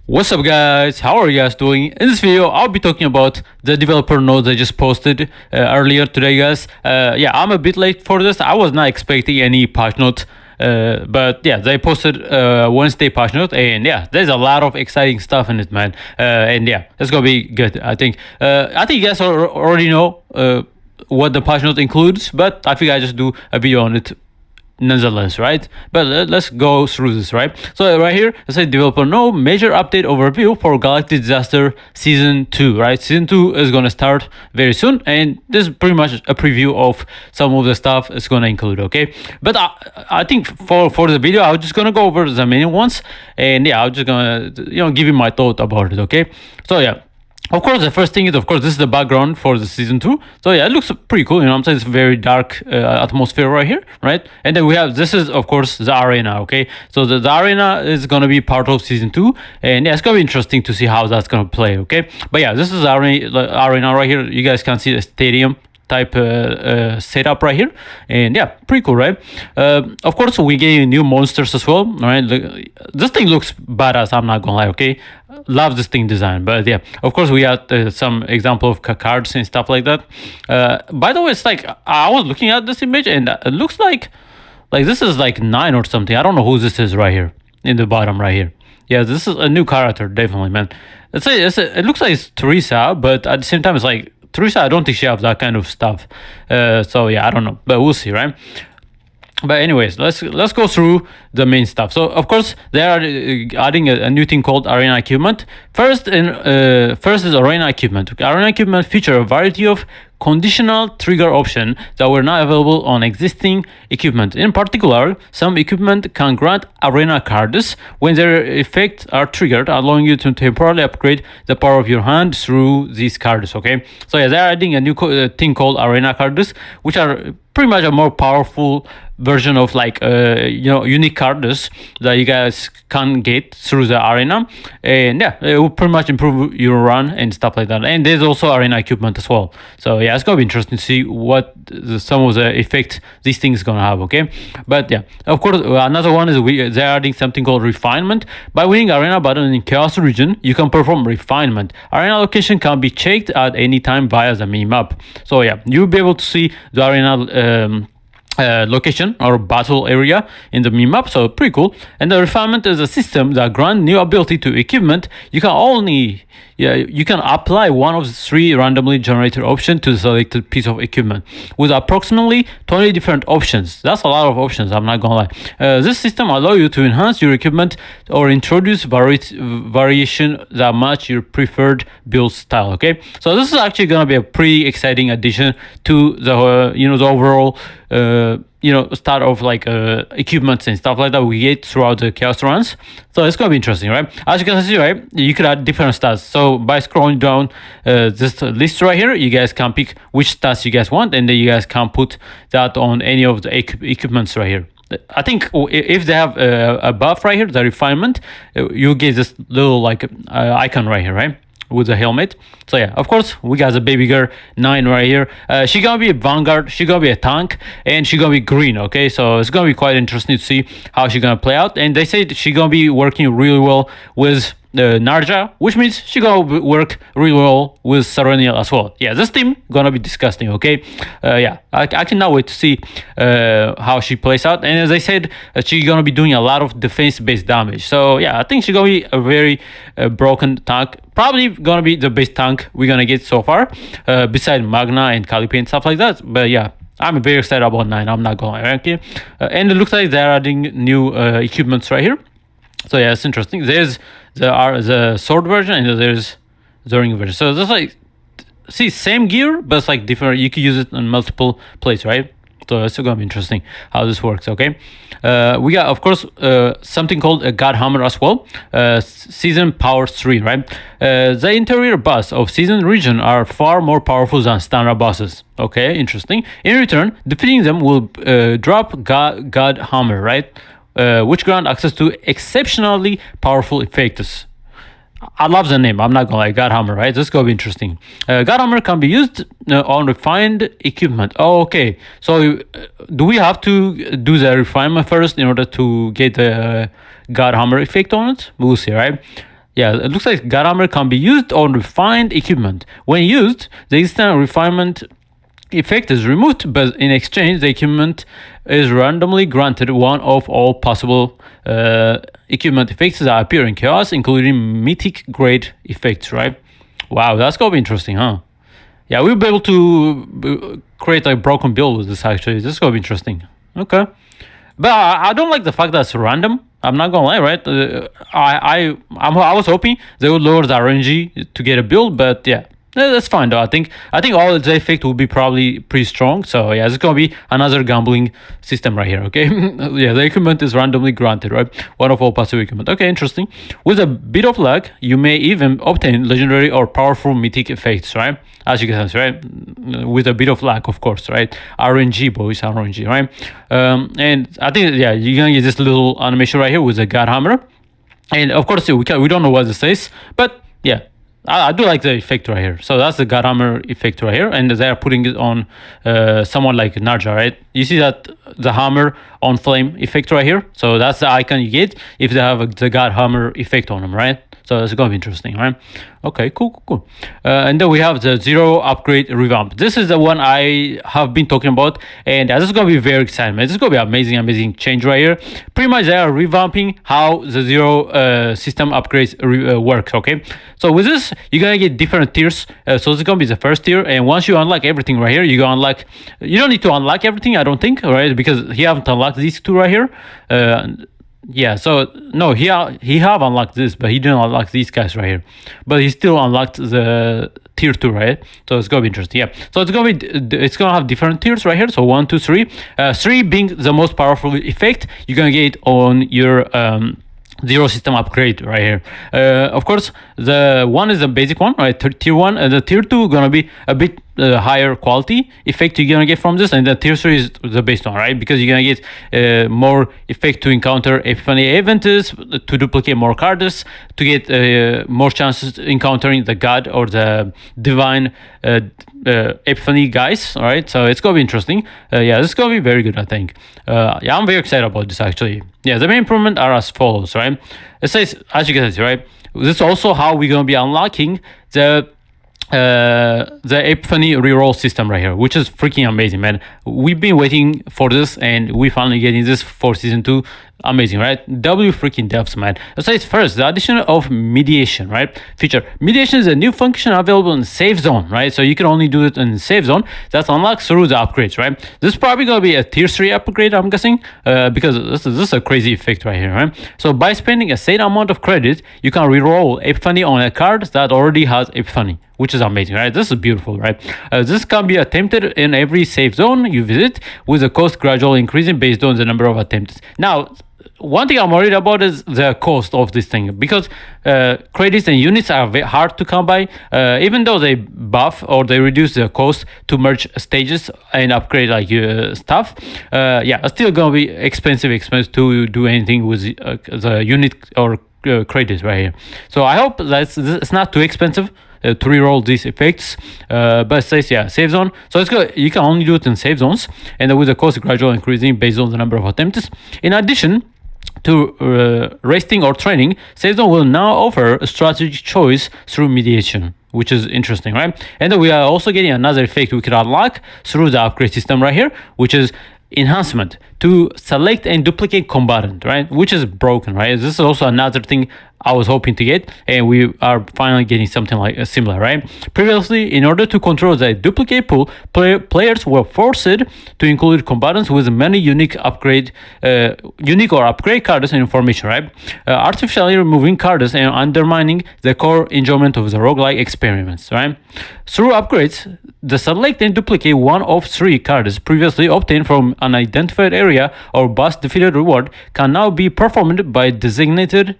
What's up, guys? How are you guys doing? In this video, I'll be talking about the developer notes I just posted earlier today, guys. Yeah, I'm a bit late for this. I was not expecting any patch note, but yeah, they posted Wednesday patch note, and yeah, there's a lot of exciting stuff in it, man. And yeah, it's gonna be good. I think you guys already know what the patch note includes, but I think I just do a video on it nonetheless, right? But let's go through this, right? So right here it says developer no major update overview for Galactic Disaster season 2, right? Season 2 is gonna start very soon, and this is pretty much a preview of some of the stuff it's gonna include. Okay, but I think for the video I'm just gonna go over the main ones, and yeah, I'm just gonna give you my thought about it. Okay, so yeah, of course, the first thing is, of course, this is the background for the season 2. So yeah, it looks pretty cool. You know what I'm saying? It's very dark atmosphere right here, right? And then we have, this is, of course, the arena, okay? So the arena is going to be part of season 2. And yeah, it's going to be interesting to see how that's going to play, okay? But yeah, this is the arena right here. You guys can see the stadium type setup right here, and yeah, pretty cool, right? Of course, we get new monsters as well. All right, this thing looks badass, I'm not gonna lie. Okay, love this thing design. But yeah, of course, we had some example of cards and stuff like that. By the way, it's like I was looking at this image, and it looks like this is like 9 or something. I don't know who this is right here in the bottom right here. Yeah, this is a new character, definitely, man. It looks like it's Teresa, but at the same time, it's like Teresa, I don't think she has that kind of stuff. So yeah, I don't know, but we'll see, right? But anyways, let's go through the main stuff. So of course they are adding a new thing called arena equipment. First is arena equipment. Arena equipment feature a variety of conditional trigger options that were not available on existing equipment. In particular, some equipment can grant arena cards when their effects are triggered, allowing you to temporarily upgrade the power of your hand through these cards. Okay, so yeah, they're adding a new thing called arena cards, which are pretty much a more powerful version of like unique cards that you guys can get through the arena, and yeah, it will pretty much improve your run and stuff like that. And there's also arena equipment as well, so yeah, it's gonna be interesting to see what some of the effect these things gonna have. Okay, but yeah, of course, another one is they're adding something called refinement. By winning arena button in chaos region, you can perform refinement. Arena location can be checked at any time via the mini map, so yeah, you'll be able to see the arena location or battle area in the mini map, so pretty cool. And the refinement is a system that grants new ability to equipment. You can apply one of the 3 randomly generated options to the selected piece of equipment with approximately 20 different options. That's a lot of options, I'm not gonna lie. This system allows you to enhance your equipment or introduce variation that match your preferred build style. Okay, so this is actually gonna be a pretty exciting addition to the the overall start of like equipments and stuff like that we get throughout the chaos runs. So it's gonna be interesting, right? As you can see, right, you could add different stats. So by scrolling down this list right here, you guys can pick which stats you guys want, and then you guys can put that on any of the equipments right here. I think if they have a buff right here, the refinement, you get this little like icon right here, right, with the helmet. So yeah, of course, we got the baby girl 9 right here. She gonna be a vanguard, she gonna be a tank, and she gonna be green. Okay, so it's gonna be quite interesting to see how she gonna play out. And they say she gonna be working really well with Narja, which means she gonna work really well with Serenial as well. Yeah, this team gonna be disgusting. Okay, yeah, I cannot wait to see how she plays out. And as I said, she's gonna be doing a lot of defense-based damage. So yeah, I think she's gonna be a very broken tank. Probably gonna be the best tank we're gonna get so far, beside Magna and Calipe and stuff like that. But yeah, I'm very excited about 9. I'm not gonna lie. Okay, and it looks like they're adding new equipments right here. So yeah, it's interesting. There's the sword version, and there's the ring version. So there's like, see, same gear, but it's like different. You can use it in multiple places, right? So it's gonna be interesting how this works. Okay, we got, of course, something called a God Hammer as well. Season Power 3, right? The interior boss of Season region are far more powerful than standard bosses. Okay, interesting. In return, defeating them will drop God Hammer, right? Which grant access to exceptionally powerful effects. I love the name, I'm not gonna lie. Godhammer, right? This is gonna be interesting. Godhammer can be used on refined equipment. Oh, okay. So do we have to do the refinement first in order to get the Godhammer effect on it? We'll see, right? Yeah, it looks like God Hammer can be used on refined equipment. When used, the instant refinement effect is removed, but in exchange, the equipment is randomly granted one of all possible equipment effects that appear in chaos, including mythic grade effects, right? Wow, that's gonna be interesting, huh? Yeah, we'll be able to create a broken build with this, actually. This is gonna be interesting. Okay. But I don't like the fact that it's random. I'm not gonna lie, right? I was hoping they would lower the RNG to get a build, but yeah, that's fine though. I think all the effect will be probably pretty strong. So yeah, it's gonna be another gambling system right here. Okay, yeah, the equipment is randomly granted, right? One of all possible equipment. Okay, interesting. With a bit of luck, you may even obtain legendary or powerful mythic effects, right? As you can see, right? With a bit of luck, of course, right? RNG, boys, RNG, right? And I think, yeah, you're gonna get this little animation right here with the God Hammer. And of course, we don't know what it says, but yeah, I do like the effect right here. So that's the God Hammer effect right here, and they're putting it on someone like Narja, right? You see that the hammer on flame effect right here. So that's the icon you get if they have the God Hammer effect on them, right? So it's gonna be interesting, right? Okay, cool. And then we have the Zero upgrade revamp. This is the one I have been talking about, and this is gonna be very exciting, man. This is gonna be amazing change right here. Pretty much they are revamping how the Zero system upgrades works. Okay, so with this you're gonna get different tiers. So it's gonna be the first tier, and once you unlock everything right here, you gonna unlock. You don't need to unlock everything, I don't think, right? Because he haven't unlocked these two right here. Yeah, so no, he have unlocked this, but he didn't unlock these guys right here. But he still unlocked the tier 2, right? So it's gonna be interesting. Yeah, so it's gonna have different tiers right here. So 1, 2, 3. 3 being the most powerful effect you're gonna get on your Zero system upgrade right here. Of course, the one is the basic one, right? Tier 1, and the tier 2 gonna be a bit higher quality effect you're gonna get from this, and the tier 3 is the base one, right? Because you're gonna get more effect to encounter Epiphany events, to duplicate more cards, to get more chances encountering the god or the divine Epiphany guys, all right? So it's gonna be interesting. Yeah, this is gonna be very good, I think. Yeah, I'm very excited about this, actually. Yeah, the main improvement are as follows, right? It says, as you can see, right? This is also how we're gonna be unlocking the Epiphany reroll system right here, which is freaking amazing, man. We've been waiting for this, and we finally getting this for season 2. Amazing, right? W freaking devs, man. So it's first the addition of mediation, right? Feature mediation is a new function available in safe zone, right? So you can only do it in safe zone. That's unlocked through the upgrades, right? This is probably gonna be a tier 3 upgrade, I'm guessing, because this is a crazy effect right here, right? So by spending a set amount of credit, you can reroll Epiphany on a card that already has Epiphany, which is amazing, right? This is beautiful, right? This can be attempted in every safe zone you visit, with the cost gradually increasing based on the number of attempts. Now, one thing I'm worried about is the cost of this thing, because credits and units are very hard to come by. Even though they buff or they reduce the cost to merge stages and upgrade like stuff, yeah, it's still gonna be expensive to do anything with the unit or credits right here. So I hope that it's not too expensive to reroll these effects, but it says, yeah, safe zone. So it's good. You can only do it in safe zones, and with the cost gradually increasing based on the number of attempts. In addition to resting or training, safe zone will now offer a strategy choice through mediation, which is interesting, right? And then we are also getting another effect we can unlock through the upgrade system right here, which is enhancement to select and duplicate combatant, right? Which is broken, right? This is also another thing I was hoping to get, and we are finally getting something like similar, right? Previously, in order to control the duplicate pool, players were forced to include combatants with many unique or upgrade cards and information, right? Artificially removing cards and undermining the core enjoyment of the roguelike experiments, right? Through upgrades, the select and duplicate one of 3 cards previously obtained from an identified area or boss defeated reward can now be performed by designating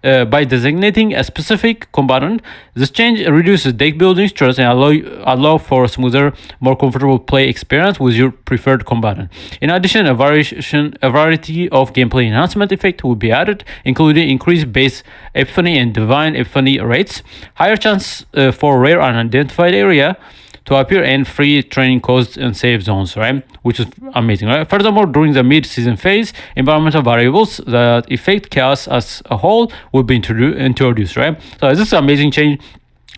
a specific combatant. This change reduces deck building stress and allow for a smoother, more comfortable play experience with your preferred combatant. In addition, a variety of gameplay enhancement effect will be added, including increased base Epiphany and divine Epiphany rates, higher chance for rare unidentified area, to appear and free training costs and save zones, right? Which is amazing, right? Furthermore, during the mid-season phase, environmental variables that affect chaos as a whole will be introduced, right? So this is an amazing change.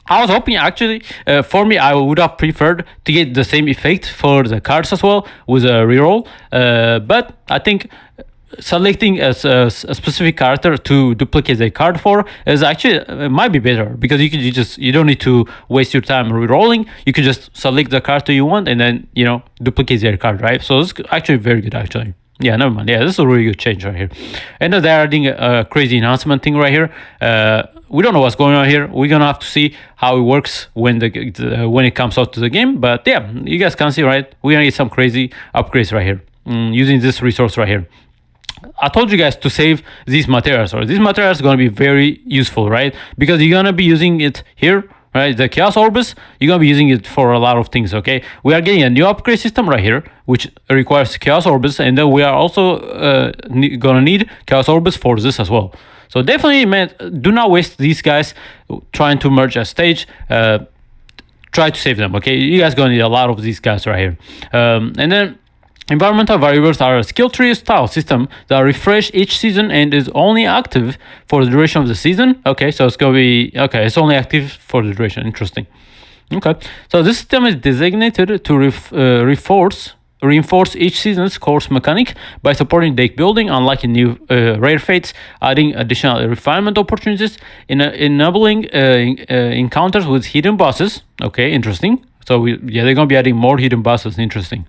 I was hoping actually, for me, I would have preferred to get the same effect for the cards as well with a reroll. But I think selecting a specific character to duplicate the card for is actually might be better, because you don't need to waste your time rerolling. You can just select the character you want and then duplicate their card, right? So it's actually very good actually. Yeah, never mind. Yeah, this is a really good change right here. And they're adding a crazy enhancement thing right here. We don't know what's going on here. We're gonna have to see how it works when when it comes out to the game. But yeah, you guys can see, right? We're gonna get some crazy upgrades right here using this resource right here. I told you guys to save these materials, or these materials are going to be very useful, right? Because you're going to be using it here, right? The Chaos Orbs, you're going to be using it for a lot of things, okay? We are getting a new upgrade system right here, which requires Chaos Orbs, and then we are also going to need Chaos Orbs for this as well. So definitely, man, do not waste these guys trying to merge a stage. Try to save them, okay? You guys going to need a lot of these guys right here. And then environmental variables are a skill tree style system that refresh each season and is only active for the duration of the season. Okay, so it's going to be, okay, it's only active for the duration. Interesting. Okay, so this system is designated to reinforce each season's course mechanic by supporting deck building, unlocking new rare fates, adding additional refinement opportunities, enabling encounters with hidden bosses. Okay, interesting. So they're going to be adding more hidden bosses. Interesting.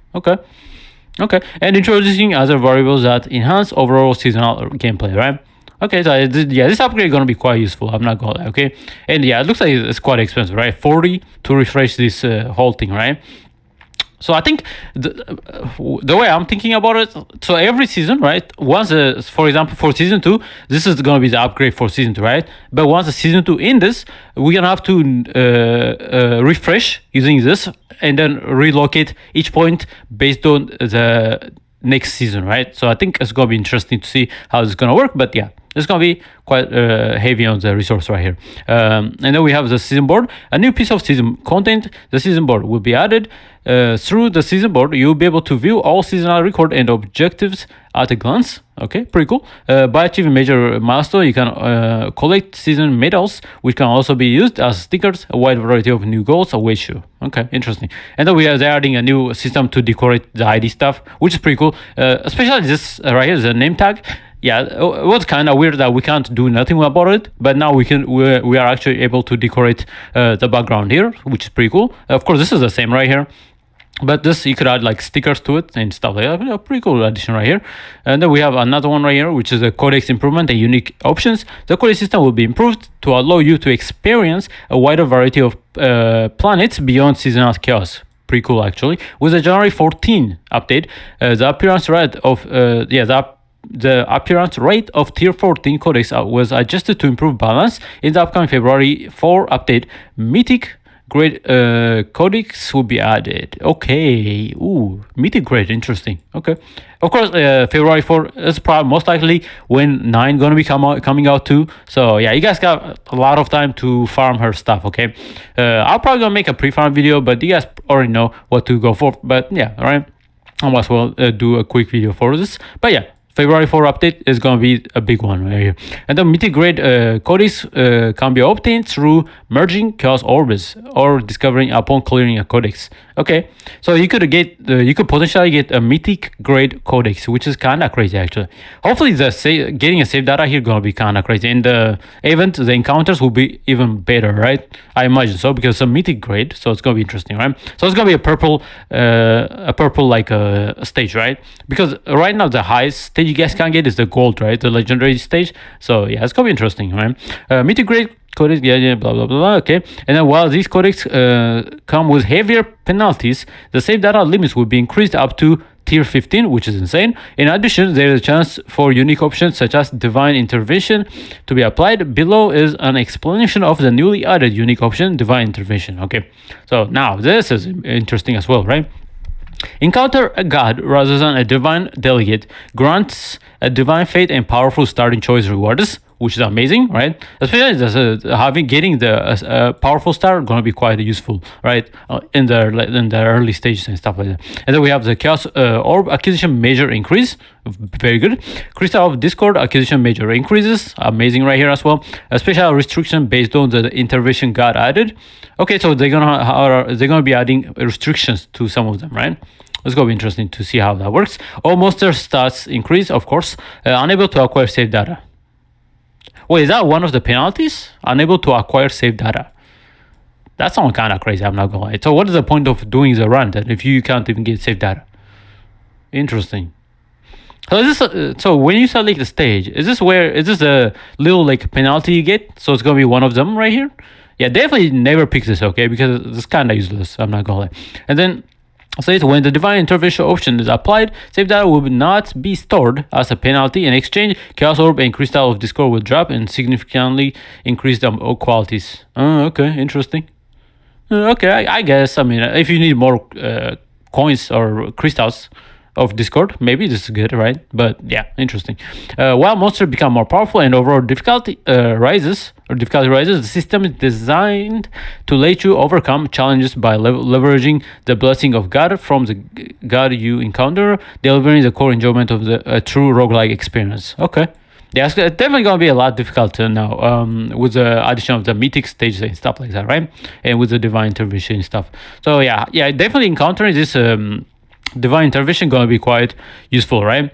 Okay, and introducing other variables that enhance overall seasonal gameplay, right? Okay, so this upgrade is going to be quite useful. I'm not going to lie, okay? And yeah, it looks like it's quite expensive, right? 40 to refresh this whole thing, right? So I think the way I'm thinking about it, so every season, right? Once, for example, for season 2, this is going to be the upgrade for season 2, right? But once the season 2 ends, we're going to have to refresh using this and then relocate each point based on the next season, right? So I think it's going to be interesting to see how this is going to work. But yeah, it's going to be quite heavy on the resource right here. And then we have the season board, a new piece of season content. The season board will be added. Through the season board, you'll be able to view all seasonal record and objectives at a glance. Okay, pretty cool. By achieving major milestone, you can collect season medals, which can also be used as stickers. A wide variety of new goals await you. Okay, interesting. And then they're adding a new system to decorate the ID stuff, which is pretty cool. Especially this right here, the name tag. Yeah, it was kind of weird that we can't do nothing about it, but now we are actually able to decorate the background here, which is pretty cool. Of course, this is the same right here. But this, you could add like stickers to it and stuff like that. Yeah, pretty cool addition right here. And then we have another one right here, which is a codex improvement and unique options. The codex system will be improved to allow you to experience a wider variety of planets beyond seasonal chaos. Pretty cool actually. With the January 14 update, the appearance rate of the appearance rate of tier 14 codex was adjusted to improve balance. In the upcoming February 4 update, mythic grade codex will be added. Okay, ooh, mythic grade, interesting. Okay, of course, February 4 is probably most likely when 9 gonna be coming out too. So yeah, you guys got a lot of time to farm her stuff. Okay, I'll probably gonna make a pre-farm video, but you guys already know what to go for. But yeah, all right, I might as well do a quick video for this. But yeah, February 4 update is going to be a big one right here. And the mythic grade codex can be obtained through merging Chaos Orbs or discovering upon clearing a codex. Okay, so you could potentially get a mythic grade codex, which is kind of crazy actually. Hopefully getting a save data here going to be kind of crazy. In the event, the encounters will be even better, right? I imagine so, because it's a mythic grade, so it's going to be interesting, right? So it's going to be a purple like a stage, right? Because right now the highest stage you guys can get is the gold, right? The legendary stage. So yeah, it's going to be interesting, right? Mythic grade codex, yeah, blah blah blah. Okay, and then while these codex come with heavier penalties, the save data limits will be increased up to tier 15, which is insane. In addition, there is a chance for unique options such as divine intervention to be applied. Below is an explanation of the newly added unique option, divine intervention. Okay, so now this is interesting as well, right? Encounter a god rather than a divine delegate grants a divine fate and powerful starting choice rewards. which is amazing, right? Especially getting the powerful star going to be quite useful, right? In the early stages and stuff like that. And then we have the Chaos Orb acquisition major increase, very good. Crystal of Discord acquisition major increases, amazing right here as well. A special restriction based on the intervention got added. Okay, so they're gonna be adding restrictions to some of them, right? It's gonna be interesting to see how that works. All monster stats increase, of course. Unable to acquire save data. Wait, is that one of the penalties? Unable to acquire save data. That sounds kind of crazy, I'm not gonna lie. So what is the point of doing the run then if you can't even get save data? Interesting. So is this so when you select the stage, is this a little like penalty you get? So it's gonna be one of them right here? Yeah, definitely never pick this, okay? Because it's kind of useless, I'm not gonna lie. And then says when the divine intervention option is applied, save data will not be stored as a penalty. In exchange, Chaos Orb and Crystal of Discord will drop and significantly increase the qualities. Okay, interesting. Okay, I guess. I mean, if you need more coins or crystals of Discord, maybe this is good, right? But yeah, interesting. While monsters become more powerful and overall difficulty rises, the system is designed to let you overcome challenges by leveraging the blessing of God from the God you encounter, delivering the core enjoyment of the true roguelike experience. Okay. Yeah, it's definitely going to be a lot difficult now with the addition of the mythic stages and stuff like that, right? And with the divine intervention and stuff. So yeah, definitely encountering this divine intervention going to be quite useful, right?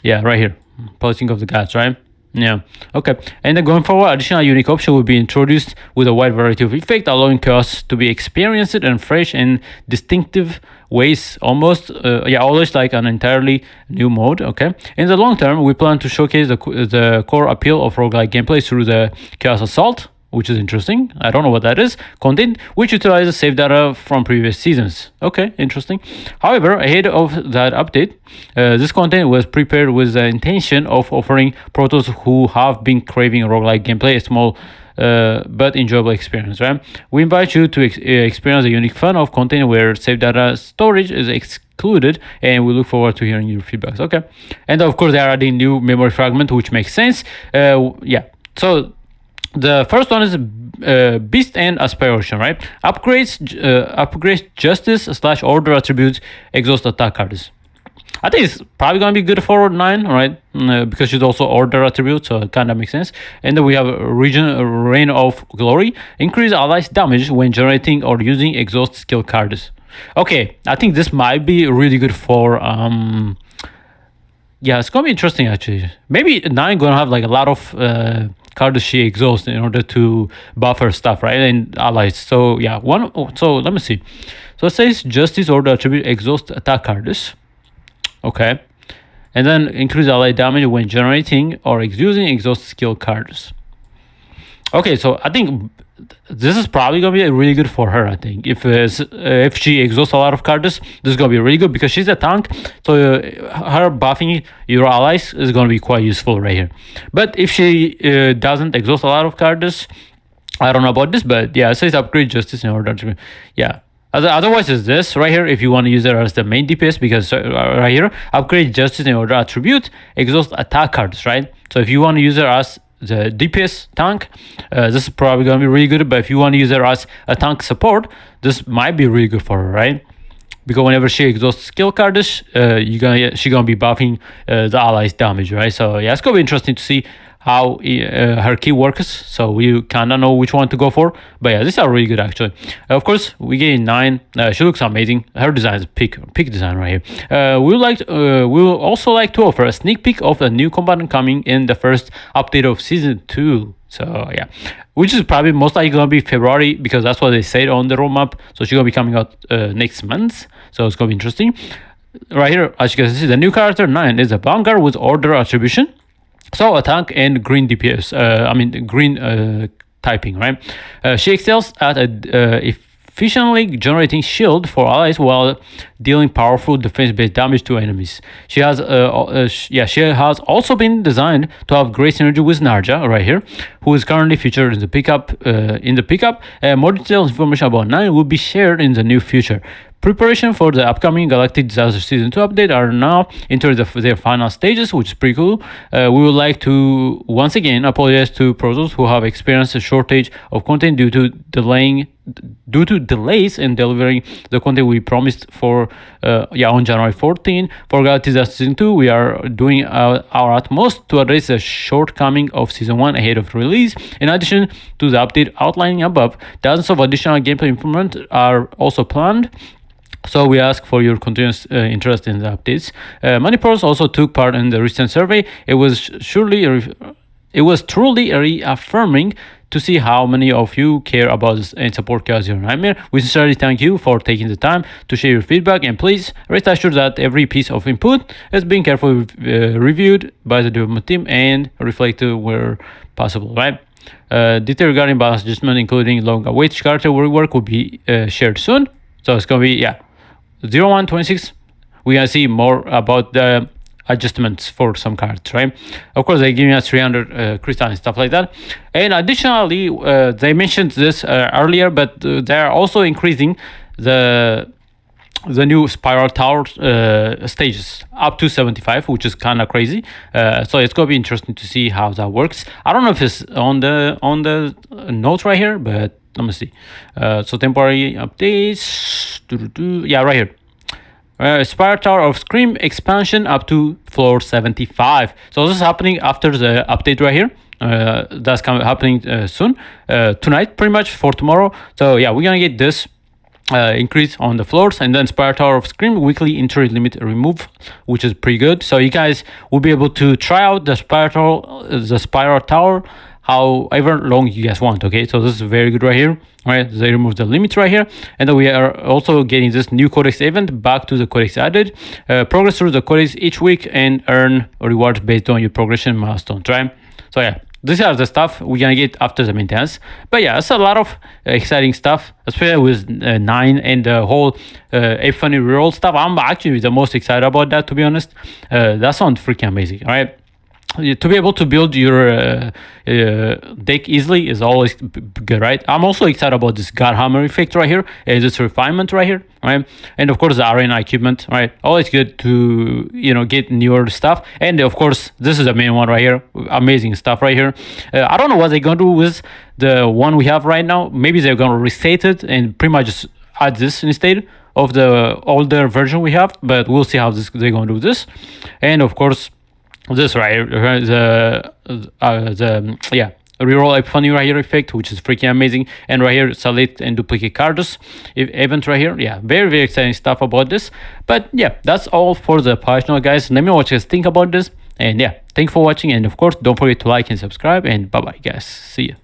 Yeah, right here, posting of the gods, right? Yeah, okay. And then going forward, additional unique option will be introduced with a wide variety of effects, allowing chaos to be experienced in fresh and distinctive ways, almost like an entirely new mode. Okay. In the long term, we plan to showcase the core appeal of roguelike gameplay through the Chaos Assault, which is interesting. I don't know what that is. Content which utilizes save data from previous seasons. Okay, interesting. However, ahead of that update, this content was prepared with the intention of offering protos who have been craving roguelike gameplay a small but enjoyable experience, right? We invite you to experience the unique fun of content where save data storage is excluded, and we look forward to hearing your feedbacks. Okay, and of course they are adding new memory fragment, which makes sense. So the first one is Beast and Aspiration, right? Upgrades Justice / Order attributes, exhaust attack cards. I think it's probably going to be good for 9, right? Because she's also Order attribute, so it kind of makes sense. And then we have Reign of Glory. Increase allies damage when generating or using exhaust skill cards. Okay, I think this might be really good for... yeah, it's going to be interesting, actually. Maybe 9 going to have like a lot of... cards she exhausts in order to buffer stuff, right? And allies. So yeah, so let me see. So it says Justice Order attribute exhaust attack cards. Okay. And then increase ally damage when generating or using exhaust skill cards. Okay, so I think this is probably gonna be really good for her. I think if she exhausts a lot of cards, this is gonna be really good because she's a tank. So her buffing your allies is gonna be quite useful right here. But if she doesn't exhaust a lot of cards, I don't know about this, but yeah, it says upgrade Justice in order to yeah. Otherwise, is this right here if you want to use it as the main DPS, because right here upgrade Justice in order attribute exhaust attack cards, right? So if you want to use it as the DPS tank, this is probably going to be really good. But if you want to use her as a tank support, this might be really good for her, right? Because whenever she exhausts skill cards, she's gonna be buffing the allies damage, right? So yeah, it's gonna be interesting to see how her key works, so we kind of know which one to go for. But yeah, these are really good actually. Of course, we get 9. She looks amazing. Her design is peak design right here. We will also like to offer a sneak peek of a new component coming in the first update of season 2. So yeah, which is probably most likely gonna be February, because that's what they said on the roadmap. So she's gonna be coming out next month. So it's gonna be interesting. Right here, as you can see, the new character 9 is a Vanguard with Order attribution. So a tank and green DPS, green typing, right? She excels at efficiently generating shield for allies while dealing powerful defense-based damage to enemies. She has also been designed to have great synergy with Narja right here, who is currently featured in the pickup. More detailed information about 9 will be shared in the near future. Preparation for the upcoming Galactic Disaster Season 2 update are now into their final stages, which is pretty cool. We would like to once again apologize to pros who have experienced a shortage of content due to delays in delivering the content we promised for on January 14. For Galactic Disaster Season 2, we are doing our utmost to address the shortcoming of Season 1 ahead of release. In addition to the update outlining above, dozens of additional gameplay improvements are also planned. So we ask for your continuous interest in the updates. Many pros also took part in the recent survey. It was truly reaffirming to see how many of you care about this and support Chaos Zero Nightmare. We sincerely thank you for taking the time to share your feedback, and please rest assured that every piece of input is being carefully reviewed by the development team and reflected where possible, right? Detail regarding balance adjustment, including long-awaited character rework, will be shared soon. So it's going to be, 0126, we're going to see more about the adjustments for some cards, right? Of course, they're giving us 300 crystal and stuff like that. And additionally, they mentioned this earlier, but they're also increasing the new Spiral Tower stages up to 75, which is kind of crazy. So it's going to be interesting to see how that works. I don't know if it's on the notes right here, but let me see. So temporary updates. Yeah, right here. Spiral Tower of Scream expansion up to floor 75. So this is happening after the update right here. That's happening soon. Tonight, pretty much, for tomorrow. So yeah, we're gonna get this increase on the floors, and then Spiral Tower of Scream weekly entry limit remove, which is pretty good. So you guys will be able to try out the Spiral Tower however long you guys want. Okay, so this is very good right here. Right, they remove the limits right here, and then we are also getting this new codex event back to the codex added. Progress through the codex each week and earn rewards based on your progression milestones, right? So yeah, these are the stuff we're gonna get after the maintenance. But yeah, it's a lot of exciting stuff, especially with 9 and the whole Epiphany reroll stuff. I'm actually the most excited about that, to be honest. That sounds freaking amazing, right? To be able to build your deck easily is always good, right? I'm also excited about this Godhammer effect right here, and this refinement right here, right? And of course the arena equipment, right? Always good to get newer stuff. And of course this is the main one right here, amazing stuff right here. I don't know what they're gonna do with the one we have right now. Maybe they're gonna restate it and pretty much just add this instead of the older version we have, but we'll see how they're gonna do this. And of course this right here, the reroll Epiphany right here effect, which is freaking amazing. And right here, select and duplicate cards event right here. Yeah, very, very exciting stuff about this. But yeah, that's all for the patch note, guys. Let me know what you guys think about this. And yeah, thanks for watching. And of course, don't forget to like and subscribe. And bye bye, guys. See ya.